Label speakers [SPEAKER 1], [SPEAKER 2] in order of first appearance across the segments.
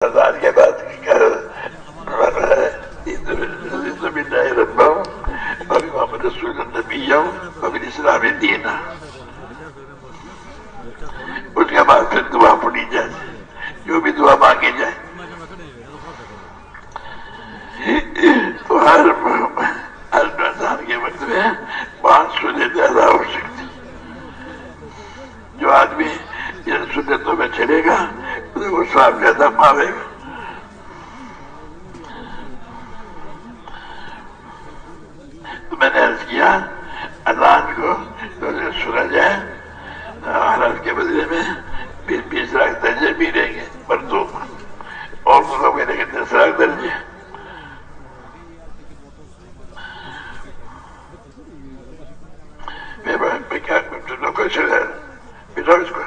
[SPEAKER 1] اذان کے بعد باللہ ربهم وبمحمد رسول النبیوں وبالاسلام دینا. اس کے بعد پھر دعا پڑھی جائے، جو بھی دعا مانگی جائے. تو ہر اذان کے وقت میں 500 ادا ہو سکتی. جو آدمی ان سنتوں میں چلے گا وہ ثواب زیادہ پاوے گا. تو میں نے عرض کیا اذان کو سنا جائے، حرف کے بدلے میں 20 لاکھ درجے بھی رہیں گے مردوں اور لوگوں کے لیے 10 لاکھ درجے. میں کیا کوشچن ہے بتاؤ اس کو.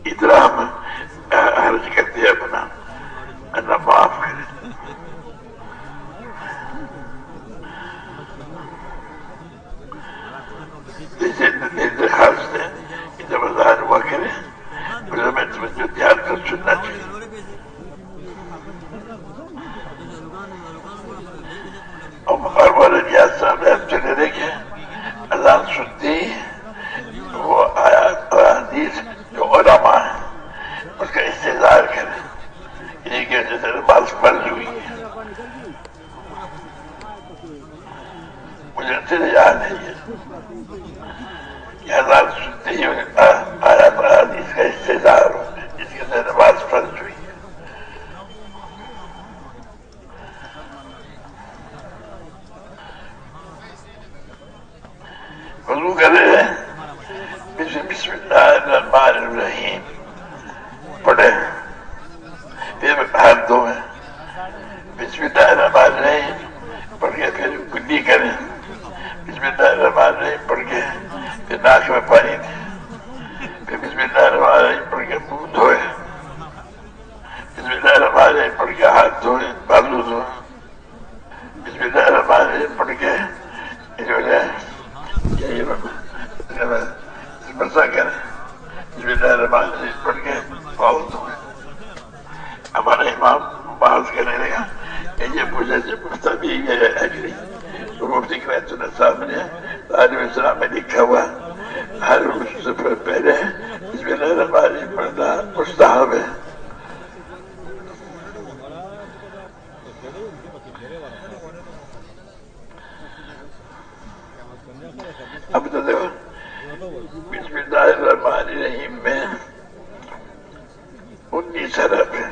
[SPEAKER 1] اتنا ہم حرج کرتے ہیں اپنا، اللہ معاف کرے. جیسے خاص نے جب اذان ہوا کرے پھر ہمیں توجہ دھیان کر سننا چاہیے. اور والے نیاز صاحب نے ہم چلے دیکھے اذان سنتی وہ آیات اور حدیث جو علماء ہیں اس کا استحضار کریں. یہ کہ جیسے نماز فرض ہوئی ہے مجھے سے یاد ہے یہ اذان سنتے ہی آیات اور حدیث کا استحضار ہو جس کے سے نماز فرض ہوئی ہے. وضو کرے بسم اللہ الرحمن الرحیم پڑھے، پھر ہاتھ دھوئے بسم اللہ الرحمن الرحیم پڑھ کے پھر کلی کریں، بسم اللہ الرحمن الرحیم پڑھ کے پھر ناک میں پانی دیں، پھر بسم اللہ الرحمن الرحیم پڑھ کے منہ دھوئے، بسم اللہ الرحمن الرحیم پڑھ کے ہاتھ دھوئے، بازو دھوئے، بسم اللہ الرحمن الرحیم پڑھ کے جو ہے بسا کریں، بسم اللہ الرحمن الرحیم پڑھ کے پاؤں دھوئے. ہمارا امام بحث کرنے لگا کہ یہ پوچھا سے مفتبی ہے اجری تو مفتی قرائت اللہ صاحب نے عالم اسلام میں لکھا ہوا ہر سے پہلے بسم اللہ الرحمن الرحیم پڑھنا مستحب ہے. اب تو دیکھو بسم اللہ الرحمن الرحیم میں 19 حرف ہیں.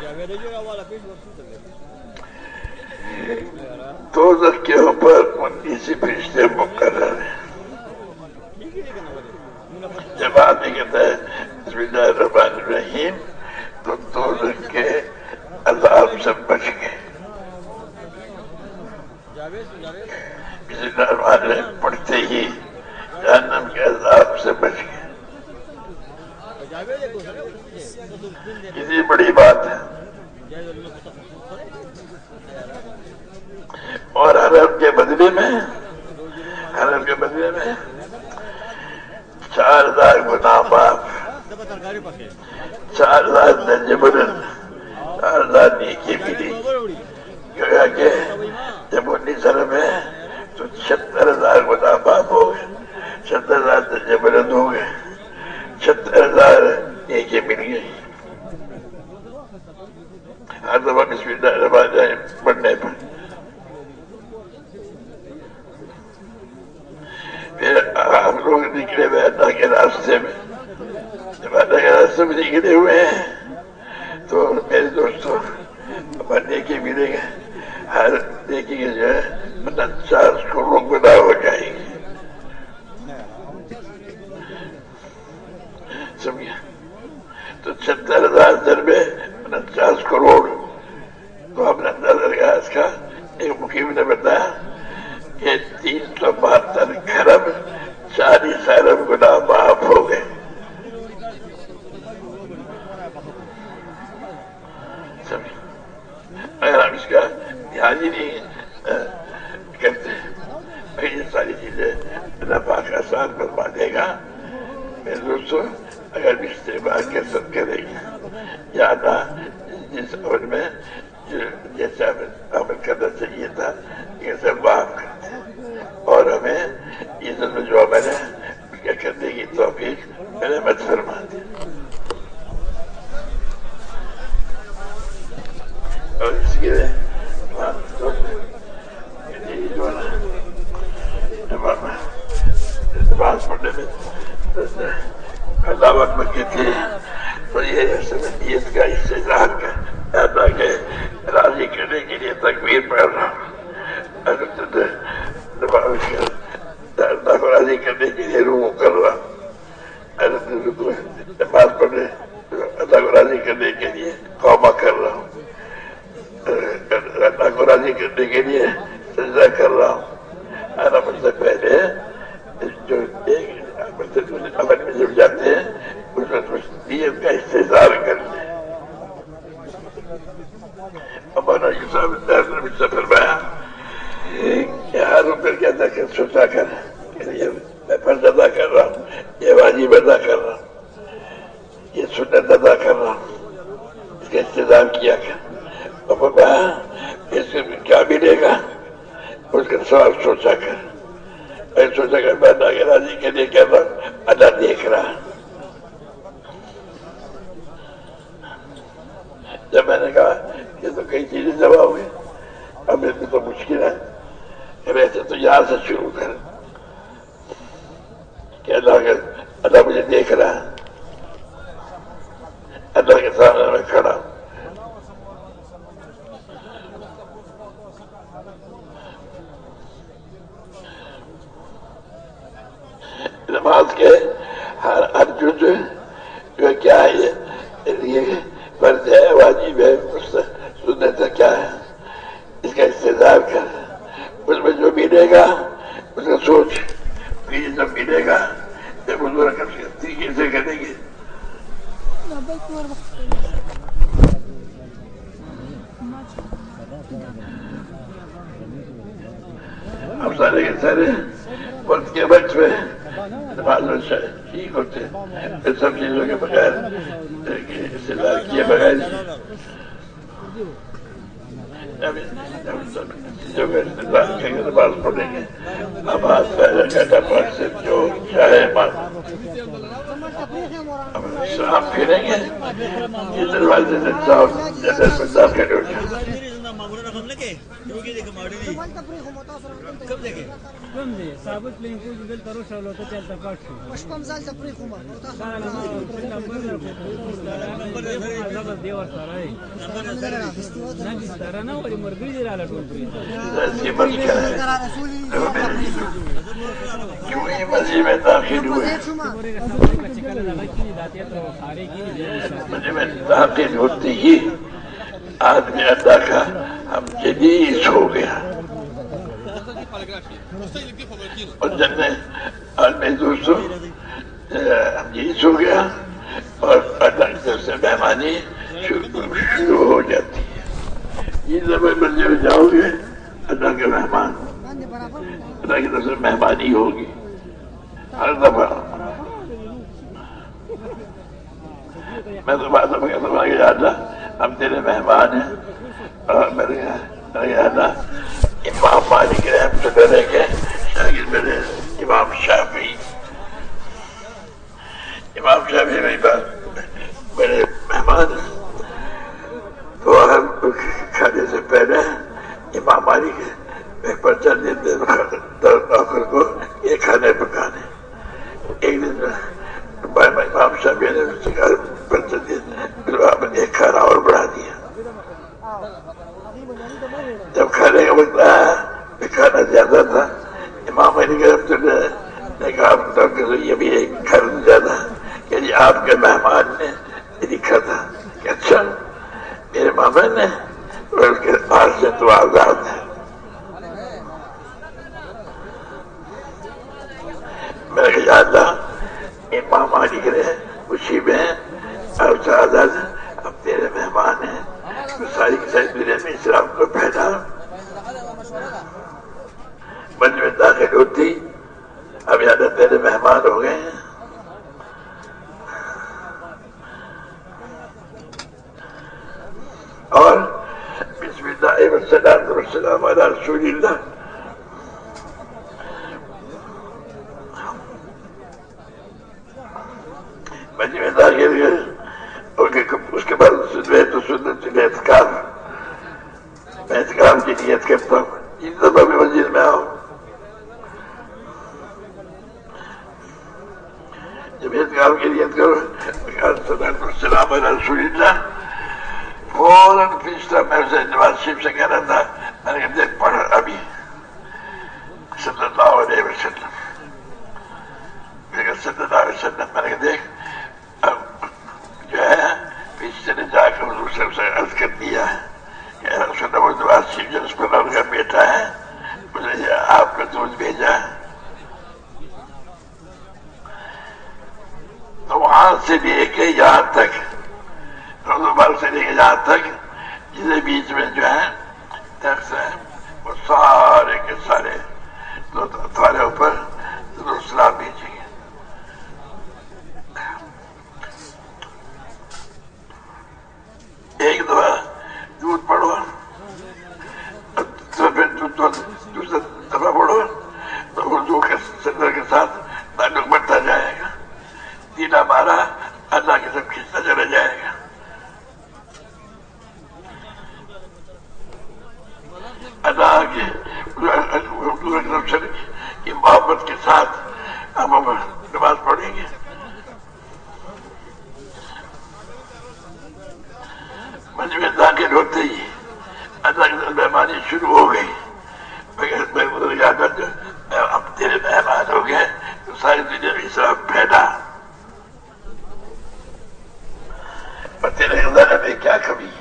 [SPEAKER 1] دوزخ کے اوپر 19 فرشتے مقرر ہیں. جب آدمی کہتا ہے بسم اللہ الرحمن الرحیم تو دوزخ کے عذاب سے بچ گئے. بسم اللہ الرحمن الرحیم پڑھتے ہی جہنم کے عذاب سے بچ گئے. کتنی بڑی بات ہے. اور حرف کے بدلے میں 4000 گناہ معاف، 4000 درجے بلند، 4000 نیکی ملی. کہا کہ جب 19 حرف ہے تو 76000 گناہ معاف ہو گئے، 70000 درجے بلند ہو گئے، 70000 نیکی مل گئی. ہر دفعہ بسم اللہ الرحمن الرحیم پڑھنے پر. پھر آپ لوگ نکلے ہوئے اللہ کے راستے میں. جب اللہ کے راستے میں نکلے ہوئے ہیں تو میرے دوستوں ہمارے نیکی ملے گا. ہر نیکی کے جو ہے 49 کروڑ گناہ ہو جائیں گے. سمجھا؟ تو 70,000 ضربے 49 کروڑ. تو ہم نے اندازہ لگایا اس کا. ایک مقیم نے بتایا کہ 372 کھرب 40 ارب گناہ معاف ہو گئے. سمجھا؟ اگر ہم اس کا دھیان ہی نہیں احسان فرما دے گا. میرے دوستوں اگر بھی استقبال کے ساتھ کریں گے یا اللہ جس عمل میں جیسے عمل کرنا چاہیے تھا یہ سب معاف کرتے اور ہمیں یہ ظلم جو عمل ہے اس کے کرنے کی توفیق رحمت فرما دے. اور اس کے لیے جو ہے نماز پڑھنے میں اللہ اکبر کہتے ہیں تو یہ نیت کا استظہار کا اللہ کے راضی کرنے کے لیے تکبیر پڑھ رہا ہوں. اللہ کو راضی کرنے کے لیے رکوع کر رہا ہوں. نماز پڑھنے اللہ کو راضی کرنے کے لیے قومہ کر رہا ہوں. اللہ کو راضی کرنے کے لیے سجدہ کر رہا ہوں. عمل سے پہلے جو ایک عمل میں جڑ جاتے ہیں اس میں نیت کا استظہار کر لیں. ہمارا یہ صاحب سے فرمایا کہ ہر رکن کے ادا کر سوچا کر میں فرض ادا کر رہا ہوں, یہ واجب ادا کر رہا ہوں, یہ سنت ادا کر رہا ہوں, اس کا انتظام کیا کر. اور فرمایا اس سے کیا ملے گا اس کا سوال سوچا کر. میں سوچا کر میں اللہ کے راضی کے لیے کر رہا ہوں, اللہ دیکھ رہا. جب میں نے کہا یہ تو کئی چیزیں جمع ہوئی, اب اس میں تو مشکل ہے, ویسے تو یہاں سے شروع کر کہ اللہ مجھے دیکھ رہا ہے, اللہ کے سامنے میں کھڑا ہوں. نماز کے ہر جز جو کیا ہے یہ فرض ہے, واجب ہے, سنت ہے, کیا ہے اس کا استظہار کر. اس میں جو ملے گا اس کا سوچ, یہ جب ملے گا جب اس کو رقم طریقے سے کریں گے. اب سارے کے سارے وقت کے وقت میں نماز ٹھیک ہوتے ہیں, سب چیزوں کے بغیر استظہار کیے بغیر جو نماز پڑھیں گے اب ہاتھ پہلے گھنٹہ پاک سے جو چاہے آپ پھریں گے یہ دروازے سے جاؤ جیسے داخل ہو جائے.
[SPEAKER 2] ثابت لینکو دل ترو شلو ته چلته پات شو
[SPEAKER 3] پښپم ځال ته پرې کومه
[SPEAKER 2] نمبر دی ور سره نه دي ستاره نه وری مرګي دی را لټول
[SPEAKER 1] کیوں یہ مسجد میں داخل ہوئے, مسجد میں داخل ہوتے ہی آدمی اللہ کا ہم جدید ہو گیا. اور جننے آدمی دوستوں ہم جدید ہو گیا اور اللہ کی طرف سے مہمانی شروع ہو جاتی ہے. یہ زمین پر جب جاؤ گے اللہ کے مہمان, اللہ کی طرف سے مہمانی ہوگی ہر دفعہ. میں تو بات سمجھا کہ اللہ ہم تیرے مہمان ہیں اور میرے اللہ امام مالک رحمۃ اللہ علیہ کے شاگرد میرے امام شافعی میری بات میرے مہمان ہیں. تو کھانے سے پہلے امام مالک ایک پرچہ دیتے نوکر کو یہ کھانے پکانے. ایک دن امام شافعی نے پرچہ دیتے ایک کھانا اور بڑھا دیا. جب کھانے کا وقت آیا کھانا زیادہ تھا, امام علی نے کہا یہ بھی ایک کھانا زیادہ کہ جی آپ کے مہمان نے لکھا تھا کہ اچھا میرے ماما نے اس کے پاس سے تو آزاد ہے. میں نے کہا اللہ امام علی نے خوشی میں اب آزاد اب تیرے مہمان ہیں ساری کی ساری دنیا میں اسلام کو پھیلا. مجھ میں داخل ہوتی اب عادت میرے مہمان ہو گئے ہیں. اور بسم اللہ والصلاۃ والسلام علی رسول اللہ. مجھے میں داخل گئے اس کے بعد میں تو سنت الاعتکاف، میں اعتکاف کی نیت کرتا ہوں جس دفعہ بھی مسجد میں آؤں. جب اعتکاف کی نیت کرو الصلاۃ والسلام علی رسول اللہ، فوراً پچھلا میں اسے نواز شریف سے کہہ رہا تھا، میں نے کہا دیکھ پڑھ ابھی صلی اللہ علیہ وسلم، میں نے کہا صلی اللہ علیہ وسلم، میں نے کہا دیکھ اب جو ہے پچھلے نے جا کر حضور صاحب سے عرض کر دیا ہے کہ رسول اللہ وہ نواز شریف جو اس پر ان کا بیٹا ہے مجھے آپ کا دودھ بھیجا ہے. تو وہاں سے لے کے یہاں تک، روزمر سے لے کے یہاں تک جسے بیچ میں جو ہے ٹیکس ہے وہ سارے کے سارے تمہارے اوپر سلام بھیجیں گے. ایک دفعہ دودھ پڑھو تو پھر دوسرا دفعہ پڑھو تو اردو کے صدر کے ساتھ تعلق بڑھتا جائے گا، دل ہمارا اللہ کی طرف کھینچتا چلا جائے گا. اللہ کی حضور اکرم صلی اللہ علیہ وسلم کی محبت کے ساتھ ہم نماز پڑھیں گے. مسجد میں داخل ہوتے ہی اللہ کی طرف مہمانی شروع ہو گئی. اب تیرے مہمان ہو گئے تو ساری دنیا میں اسلام پھیلا. اور تیرے خزانہ میں کیا کمی ہے؟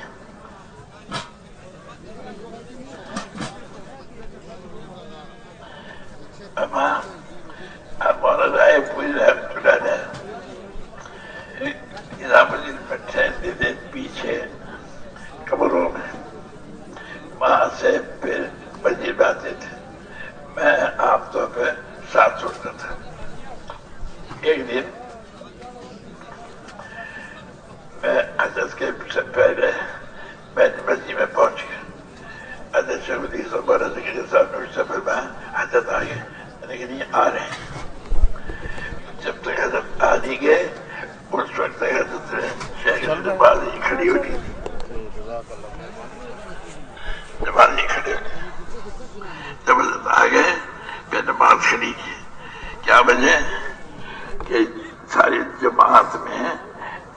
[SPEAKER 1] مولانا پوری رحمت اللہ نے نظام الدین بٹھے پیچھے قبروں میں وہاں سے پھر مسجد میں آتے تھے. میں عام طور پہ ساتھ سنتا تھا. ایک دن میں حضرت کے سے پہلے میں مسجد میں پہنچ گیا. حضرت شیخ الحدیث صاحب نے سفر میں حضرت آ گئے. میں نے کہا نہیں آ رہے ہیں. جب تک حضرت آ نہیں گئے اس وقت تک حضرت شیخ کی نماز ہی کھڑی ہوتی تھی. نماز ہی کھڑی ہوتی. جب حضرت آ گئے پھر نماز کھڑی کی. کیا وجہ کہ ساری جماعت میں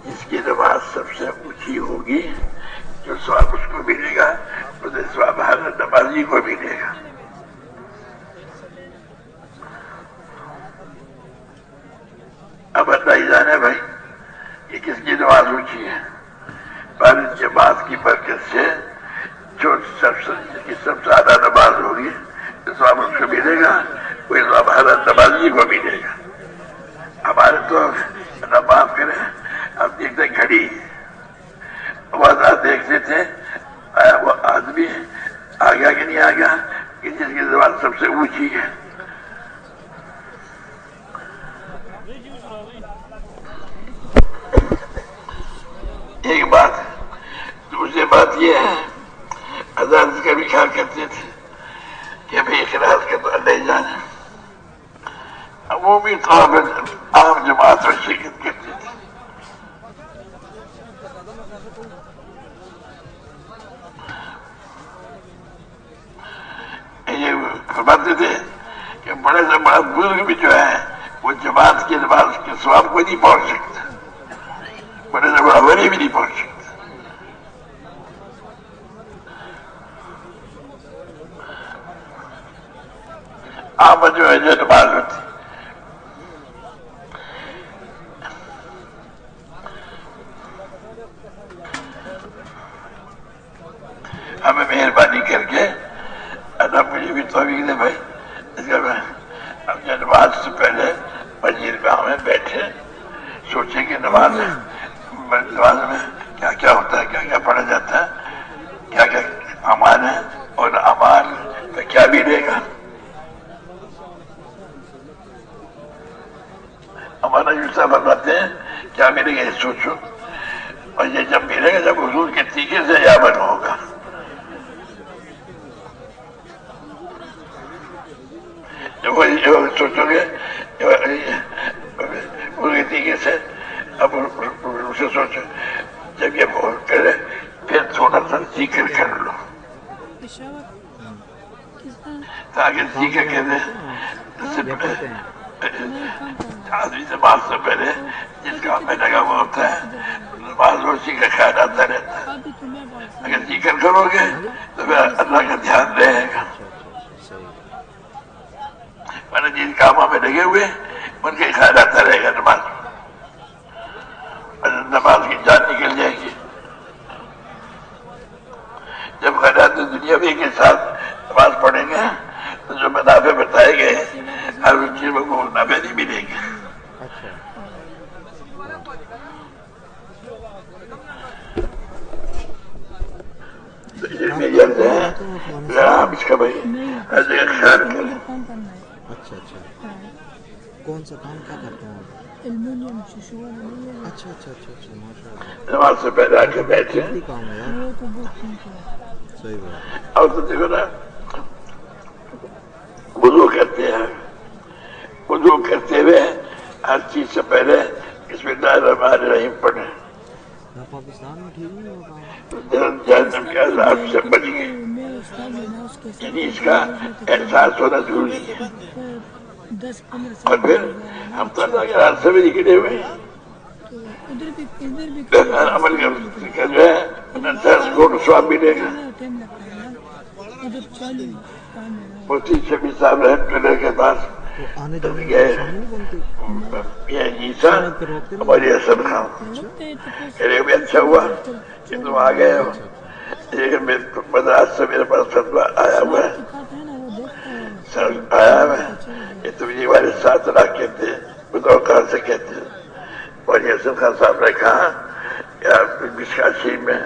[SPEAKER 1] جس کی نماز سب سے اونچی ہوگی جو ثواب اس کو ملے گا اسے ثواب ہر نمازی کو ملے گا. اب اللہ ہی جانے بھائی کہ کس کی نماز اونچی ہے، پر جماعت کی برکت سے جو سب سے زیادہ نماز ہوگی ثواب اس کو ملے گا، وہ ثواب ہر نمازی کو ملے گا. ہمارے تو نماز کریں ہم دیکھتے گھڑی وضع دیکھتے تھے وہ آدمی آ گیا کہ نہیں آ گیا کہ جس کی زبان سب سے اونچی ہے. ایک بات. دوسری بات یہ ہے حضرت کا بھی خیال کرتے تھے کہ بھائی اخلاص کا تو اللہ ہی جانے. وہ بھی طور پر عام جماعت میں شرکت کرتے تھے. یہ فرماتے تھے کہ بڑے سے بڑا بزرگ بھی جو ہے وہ جماعت کی نماز کے ثواب کو نہیں پہنچ سکتا. بڑے سے بڑا ولی بھی نہیں پہنچ سکتا. آپ جو ہے جو نماز ہوتی ہمیں مہربانی کر کے اللہ مجھے بھی توفیق دے بھائی. اس کا میں اپنے نماز سے پہلے مسجد میں ہمیں بیٹھے سوچیں کہ نماز میں کیا کیا ہوتا ہے، کیا کیا پڑھا جاتا ہے، کیا کیا اعمال ہے اور اعمال میں کیا ملے گا. کیا ملے گا یہ سوچو، اور یہ جب ملے گا جب حضور کے طریقے سے عمل ہوگا. جب وہ سوچو گے حضور کے طریقے سے، اب اسے سوچو جب یہ بول کرے پھر تھوڑا سا ذکر کر لو تاکہ ذکر کرنے آدمی نماز سے پہلے جس کام میں لگا ہوا ہوتا ہے نماز روشی کا خیال آتا رہتا ہے. اگر ذکر کرو گے تو پھر اللہ کا دھیان رہے گا. ورنہ جن کاموں میں لگے ہوئے ان کے خیال آتا رہے گا نماز نماز کی جان نکل جائے گی. جب خیرات دنیاوی کے ساتھ نماز پڑھیں گے تو جو منافع بتائے گئے ہر چیز میں وہ منافع نہیں ملے گی. آپ اس کا بھائی ہر جگہ خیال کریں.
[SPEAKER 3] اچھا اچھا کون سا کام کیا کرتے ہیں آپ؟ اچھا اچھا اچھا اچھا ماشاء اللہ.
[SPEAKER 1] نماز سے پہلے آ کے بیٹھے
[SPEAKER 3] کام ہے یار. صحیح بات.
[SPEAKER 1] اور تو دیکھو نا وضو کرتے ہیں، وضو کرتے ہوئے ہر چیز سے پہلے بسم اللہ الرحمن الرحیم پڑھیں.
[SPEAKER 3] پاکستان میں ٹھیک نہیں ہوگا.
[SPEAKER 1] جہنم کے عذاب سے بچ گئے. یعنی اس کا احساس ہونا ضروری ہے. اور پھر ہم تو اللہ کے راستے میں نکلے ہوئے ہیں عمل کا جو ہے 10 کروڑ ثواب ملے گا. مفتی شفیع صاحب رحمۃ اللہ کے پاس گئے عیسیٰ ہماری حسن خان کہنے بھی اچھا ہوا کہ تم آ گئے ہو، لیکن مدراس سے میرے پاس فتویٰ آیا ہوا ہے کہ تم یہ والے 7 لاکھ کہتے ہیں بتاؤ کہاں سے کہتے ہیں. اور یہ حسن خان صاحب نے کہا کہ آپ مشکات شریف میں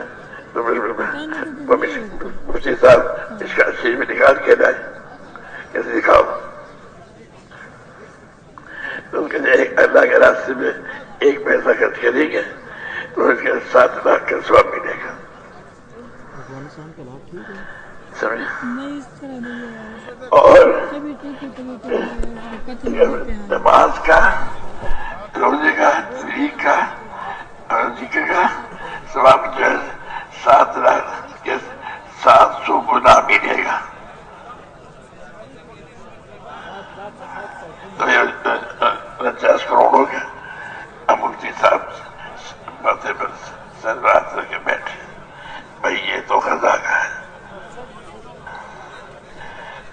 [SPEAKER 1] مفتی صاحب مشکات شریف میں نکال کے لائے، کیسے دکھاؤ. تو اس کے اللہ کے راستے میں 1 پیسہ خرچ کریں گے تو اس کے 7 لاکھ کا ثواب ملے گا. اور نماز کا، روزے کا، تبلیغ کا اور ذکر کا ثواب جو ہے 7 لاکھ کے 700 گنا ملے گا. تو یہ 50 کروڑ ہو گیا. اب مفتی صاحب ماتھے پر سر رات رکھ کے بیٹھے، بھائی یہ تو خزا کا ہے.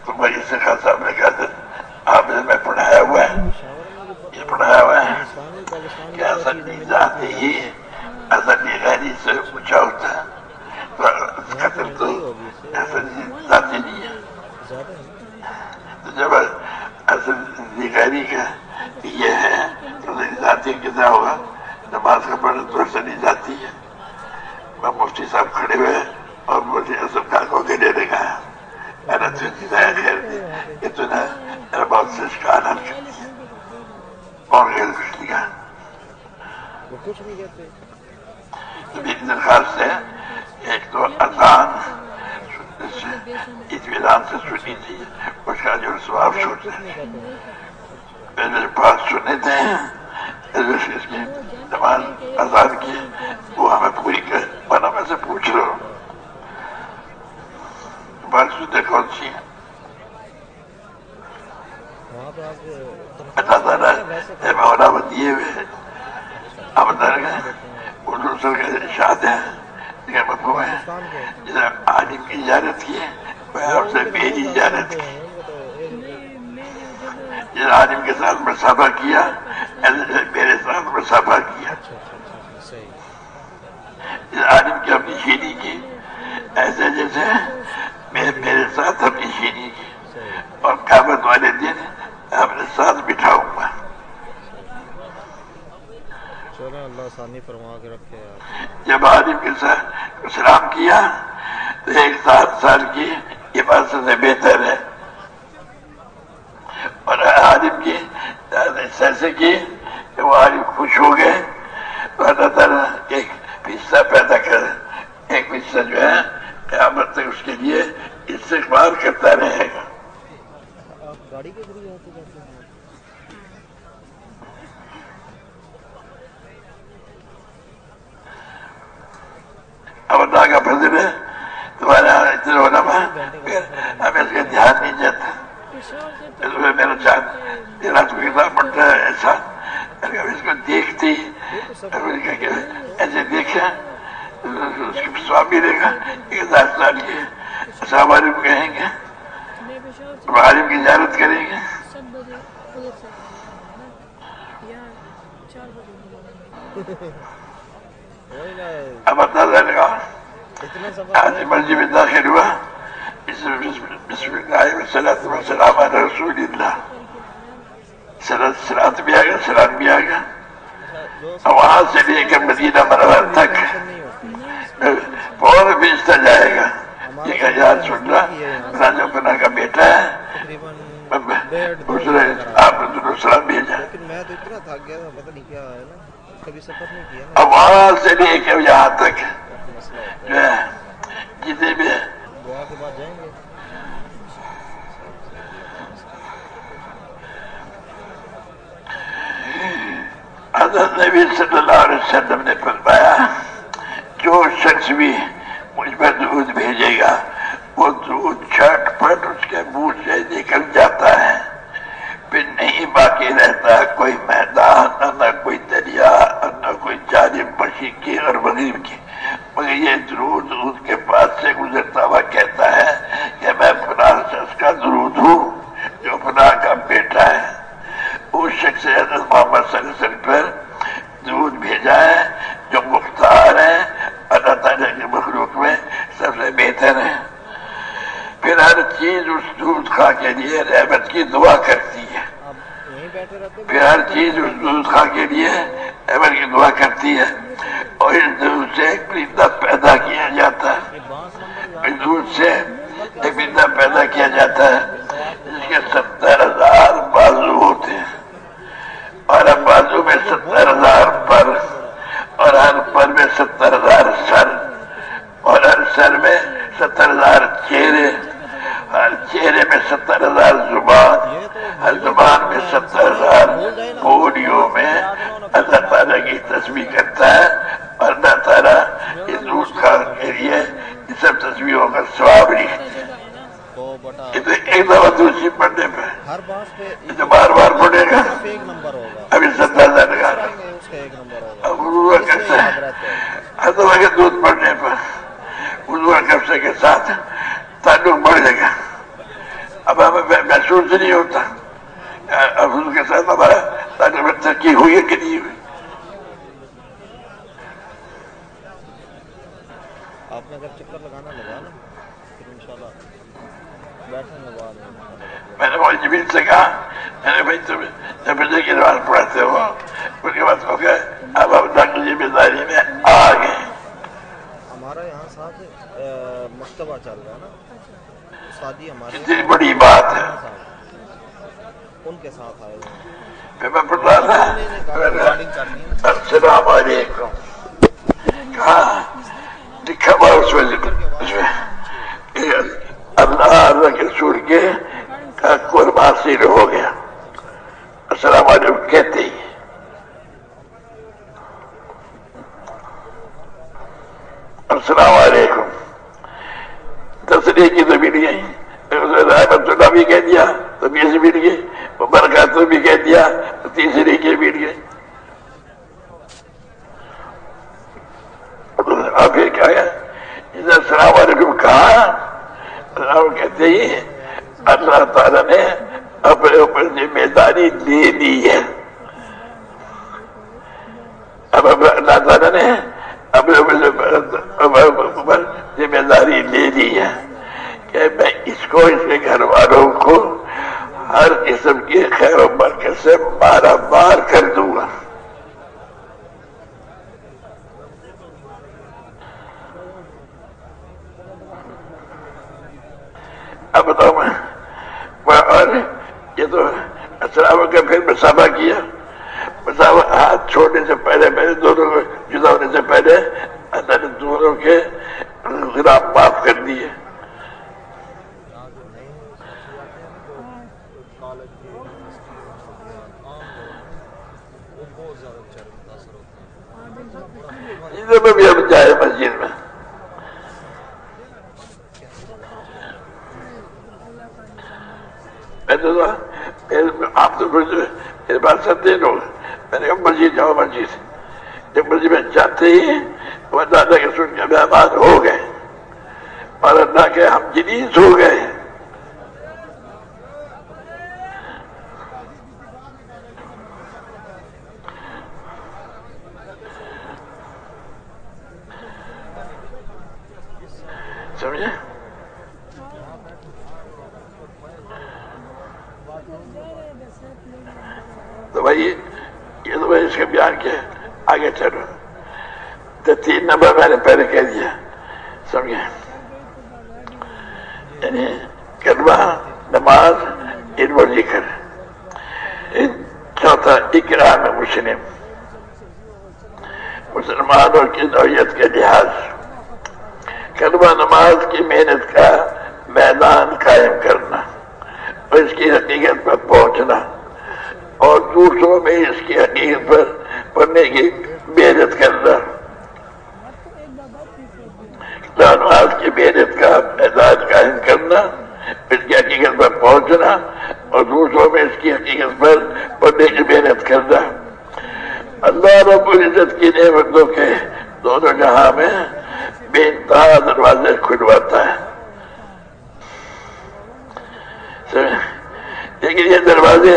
[SPEAKER 1] تو بھائی سکھا صاحب نے کہا تھا آپ نے میں پڑھایا ہوا ہے، یہ پڑھایا ہوا ہے کہ اصل ذات ہی اصل غیری سے اونچا ہوتا ہے. تو قتل تو اصل ذات ہی نہیں ہے. تو جب اصل غیری کا یہ ہے تو ذاتی کتنا ہوگا. نماز کا پڑھنا تو اصل ذاتی ہے. میں مفتی صاحب کھڑے ہوئے اور مفتی اصل خان کو گلے لگا خیر یہ تو نے میرا بہت سے شکار حل کر دیا اور غیر کچھ نہیں کہا. تو میری درخواست ہے ایک تو اذان اطمینان سے سنی تھی، اس کا جو ثواب سنتے میرے پاس سنے تھے اس میں نماز اذان کی وہ ہمیں پوری کر ورنہ میں سے پوچھ رہا ہوں بات سنتے کون سی ہے. اللہ تعالیٰ ہے مولا دیے ہوئے اب در گئے اردو سر کا ارشاد ہے لیکن مفہوم ہے جسے عالم کی اجازت کی وہ آپ سے میری اجازت کی. جس عالم کے ساتھ مسافہ کیا ایسے میرے ساتھ مسافہ کیا. جس عالم کی اپنی شیری کی ایسے جیسے میرے ساتھ اپنی شیری کی اور قیامت والے دن اپنے ساتھ بٹھاؤں گا.
[SPEAKER 3] اللہ آسانی فرما کے رکھے.
[SPEAKER 1] جب عالم کے ساتھ سلام کیا تو 7 سال کی عبادت سے بہتر ہے. اور عالم کی ایسے کی کہ وہ عالم خوش ہو گئے اللہ تعالیٰ ایک حصہ پیدا کر، ایک حصہ جو ہے قیامت تک اس کے لیے استغفار کرتا رہے گا.
[SPEAKER 3] آپ گاڑی کے ذریعے آتے جاتے ہیں؟
[SPEAKER 1] اب اللہ کا فضل ہے تمہارے یہاں اتنے علماء ہمیں اس کا دھیان نہیں جاتا. میرا چاند رات کو کتاب پڑھتا ہے ایسا اس کو دیکھتے ہی ایسے دیکھا اس کے سواب بھی دے گا 1000 سال کے. السلام علیکم کہیں گے، عالم کی زیارت کریں گے. اب اندازہ لگا آج مسجد میں داخل ہوا، بسم اللہ والسلام علی رسول اللہ، صلاۃ بھی آ گیا، سلام بھی آ گیا. وہاں سے لے کر مدینہ منورہ تک فوراً بھیجتا جائے گا. یہ کہ یا رسول اللہ راجہ فلاں کا بیٹا ہے، دوسرے آپ نے دونوں سلام بھیجا.
[SPEAKER 3] لیکن میں تو اتنا تھک گیا تھا، پتہ نہیں کیا ہے نا، کبھی سفر نہیں کیا نا.
[SPEAKER 1] اب وہاں سے لے کے یہاں تک جو ہے جتنے بھی
[SPEAKER 3] دعا کے بعد جائیں گے.
[SPEAKER 1] حضرت نبی صلی اللہ علیہ وسلم نے فرمایا جو شخص بھی مجھ پر درود بھیجے گا وہ درود جھٹ پٹ اس کے منہ سے نکل جاتا ہے، پھر نہیں باقی رہتا کوئی میدان، نہ کوئی دریا، نہ کوئی جانب مشرق کی اور مغرب کی، مگر یہ درود اس کے پاس سے گزرتا ہوا کہتا ہے کہ میں فلاں شخص کا درود ہوں جو فلاں کا بیٹا ہے. اس شخص سے حضرت محمد صلی اللہ علیہ وسلم پر درود بھیجا ہے جو مختار ہے، اللہ تعالیٰ کے مخلوق میں سب سے بہتر ہے. پھر ہر چیز اس درود خواہ کے لیے رحمت کی دعا کرتی ہے. پھر ہر چیز اس درود خواہ کے لیے رحمت کی دعا کرتی ہے. اور اس درود سے ایک پرندہ پیدا کیا جاتا ہے، اس درود سے ایک پرندہ پیدا کیا جاتا ہے جس کے 70,000 بازو ہوتے ہیں، اور ہر بازو میں 70,000 پر، اور ہر پر میں 70,000 سر، اور ہر سر میں 70,000 چہرے، ہر چہرے میں 70,000 زبان، ہر زبان میں 70,000 بولیوں میں اللہ تعالیٰ کی تسبیح کرتا ہے. اور اللہ تعالیٰ اس درود خواہ کے لیے یہ سب تسبیحوں کا ثواب لکھتے ہیں. ایک دفعہ دوسری پڑھنے پہ
[SPEAKER 3] ہر باس پہ
[SPEAKER 1] جو بار بار پڑھے گا
[SPEAKER 3] ایک نمبر ہوگا،
[SPEAKER 1] ابھی 70,000 لگا رہا
[SPEAKER 3] اس کا ایک نمبر ہوگا.
[SPEAKER 1] اب وضو کرتا ہے ہر دفعہ کے دودھ پڑھنے پر وضو کرنے کے ساتھ تعلق بڑھ جائے گا. اب ہمیں محسوس نہیں ہوتا اب وضو کے ساتھ ہمارا تعلق میں ترقی ہوئی ہے کہ نہیں ہوئی.
[SPEAKER 3] آپ نے اگر چکر لگانا لگا نا پھر انشاءاللہ بیٹھنے میں بعد
[SPEAKER 1] میں نے مولوی جمیل سے کہا، میں نے بھائی تم جب فجر کی نماز پڑھتے ہو اس کے بعد ہو گئے اب ہم داخلی ذمہ داری میں آ گئے.
[SPEAKER 3] ہمارا یہاں ساتھ مکتبہ چل رہا ہے نا، شادی ہمارے
[SPEAKER 1] اتنی بڑی بات ہے.
[SPEAKER 3] ان کے ساتھ آئے ہوئے
[SPEAKER 1] پھر میں پڑھ رہا تھا السلام علیکم، کہا لکھا ہوا اس میں اللہ کے رسول کے قرب حاصل ہو گیا. السلام علیکم کہتے ہی السلام علیکم تصریح کی تو مل گئی، رحمت اللہ بھی کہہ دیا تو سے مل گئی، برکات بھی کہہ دیا تو تیسری کی مل گئی. اور پھر کیا ہے السلام علیکم کہا، اللہ کہتے ہی اللہ تعالیٰ نے اپنے اوپر ذمہ داری لے لی ہے. اب اللہ تعالیٰ نے اپنے اوپر ذمہ داری لے لی ہے کہ میں اس کو اس کے گھر والوں کو ہر قسم کی خیر و برکت سے مارا مار کر دوں گا. اب بتاؤ میں اور یہ تو السلام کا پھر مسافہ کیا، ہاتھ چھوڑنے سے پہلے میرے دونوں کو جدا ہونے سے پہلے اللہ نے دونوں کے خلاف معاف کر دیے. میں بھی اب جائے مسجد میں آپ تو میرے پاس 7 لوگ میں نے کہا مسجد جاؤ مسجد. جب مسجد میں جاتے ہی وہ دادا کے سن کے مہمان ہو گئے اور اللہ کے ہم جنیز ہو گئے. سمجھے؟ تو بھائی یہ تو میں اس کے بیان کے آگے چلو. تو 3 نمبر میں نے پہلے کہہ دیا. سمجھے؟ یعنی کلمہ، نماز، علم و ذکر. چوتھا اکرام مسلم، مسلمانوں کی نوعیت کے لحاظ کلمہ نماز کی محنت کا میدان قائم کرنا اور اس کی حقیقت پر پہنچنا اور دوسروں میں اس کی حقیقت پر پڑھنے کی محنت کرنا. نماز کی محنت کا میدان قائم کرنا، اس کی حقیقت پر پہنچنا اور دوسروں میں اس کی حقیقت پر پڑھنے کی محنت کرنا. اللہ رب العزت کی نعمتوں کے دونوں جہاں میں بے انتہا دروازے کھلواتا ہے. لیکن یہ دروازے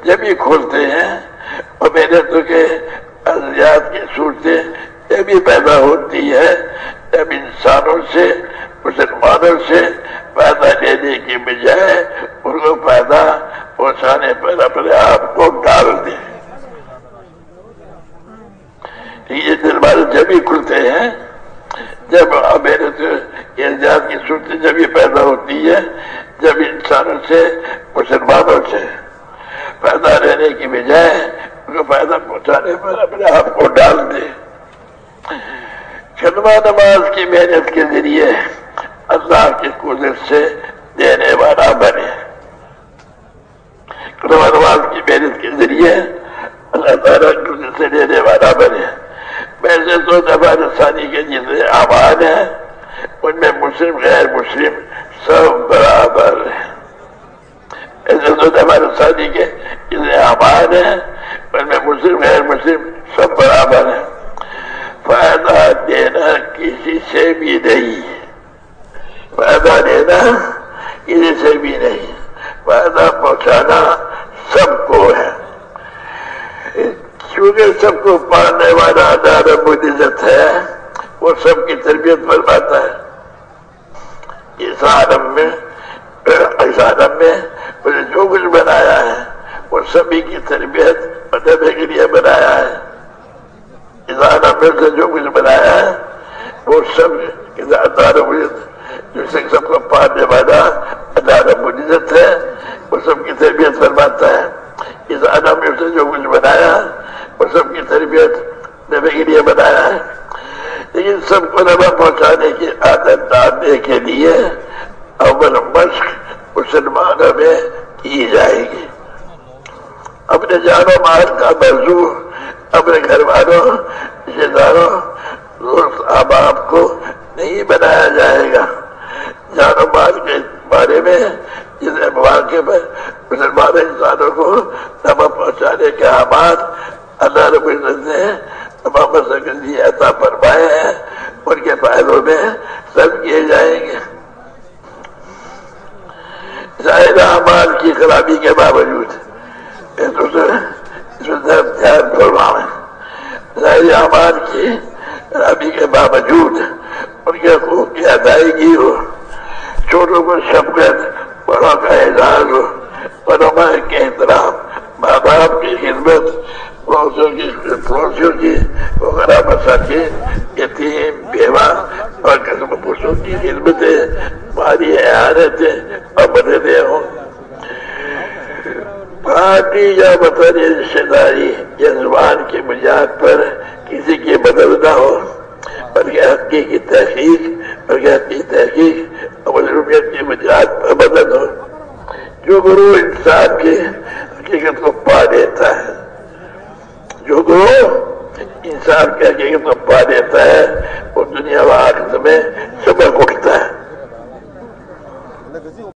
[SPEAKER 1] جب ہی کھولتے ہیں اور محنتوں کے اذیات کی صورتیں جب بھی پیدا ہوتی ہے جب انسانوں سے، مسلمانوں سے فائدہ لینے کی بجائے ان کو فائدہ پہنچانے پر اپنے آپ کو ڈال دیں. یہ دروازے جب ہی کھلتے ہیں جب محنت کی اذیات کی صورتیں جب ہی پیدا ہوتی ہے جب انسانوں سے، مسلمانوں سے فائدہ لینے کی بجائے ان کو فائدہ پہنچانے پر اپنے آپ کو ڈال دے. کلمہ نماز کی محنت کے ذریعے اللہ کی قدرت سے دینے والا بنے. کلمہ نماز کی محنت کے ذریعے اللہ تعالیٰ کی قدرت سے دینے والا بنے. ویسے تو دفعہ ثانی کے جتنے اعمال ہیں ان میں مسلم غیر مسلم سب برابر ہیں. ایسے تو دفعہ ثانی کے جتنے اعمال ہیں ان میں مسلم غیر مسلم سب برابر ہیں. فائدہ دینا کسی سے بھی نہیں، فائدہ دینا کسی سے بھی نہیں، فائدہ پہنچانا سب کو ہے. کیونکہ سب کو پانے والا اللہ رب العزت ہے، وہ سب کی تربیت فرماتا ہے. اس عالم میں اسے جو کچھ بنایا ہے وہ سبھی کی تربیت بنانے کے لیے بنایا ہے. اس عالم میں سے جو کچھ بنایا ہے وہ سب اللہ رب العزت جس سے سب کو پانے والا اللہ رب العزت ہے، وہ سب کی تربیت فرماتا ہے. اس عالم میں سے جو کچھ بنایا وہ سب کی تربیت نبی کے لیے بنایا ہے. لیکن سب کو نفع پہنچانے کی عادت ڈالنے کے لیے اول مشق مسلمانوں میں کی جائے گی. اپنے جان و مال کا موضوع اپنے گھر والوں، رشتے داروں، دوست احباب کو نہیں بنایا جائے گا. جان و مال کے بارے میں جس مواقع پر مسلمان انسانوں کو نفع پہنچانے کے اعمال اللہ رب العزت نے محمد صلی اللہ علیہ وسلم عطا فرمائے ہیں ان کے فائدوں میں سب کیے جائیں گے. ظاہر اعمال کی خرابی کے باوجود اس میں دھیان فرمائیں. ظاہر اعمال کی خرابی کے باوجود ان کے حقوق کی ادائیگی ہو، چھوٹوں کو شفقت، بڑوں کا اعزاز ہو، علماء کے احترام، ماں باپ کی خدمت، پڑوسیوں کی وغیرہ مساکین، یتیم، بیوہ اور قسم پوشوں کی خدمتیں، مالی اعانتیں اور مددیں ہوں. پارٹی یا بطور رشتے داری یا زبان کی بنیاد پر کسی کی مدد نہ ہو، بلکہ حقیقی تحقیق اور مظلومیت کی بنیاد پر مدد ہو۔ جو گرو انسان کی حقیقت کو پا دیتا ہے، جو گرو انسان کی حقیقت کو پا دیتا ہے، وہ دنیا و آخرت میں سبق اٹھتا ہے۔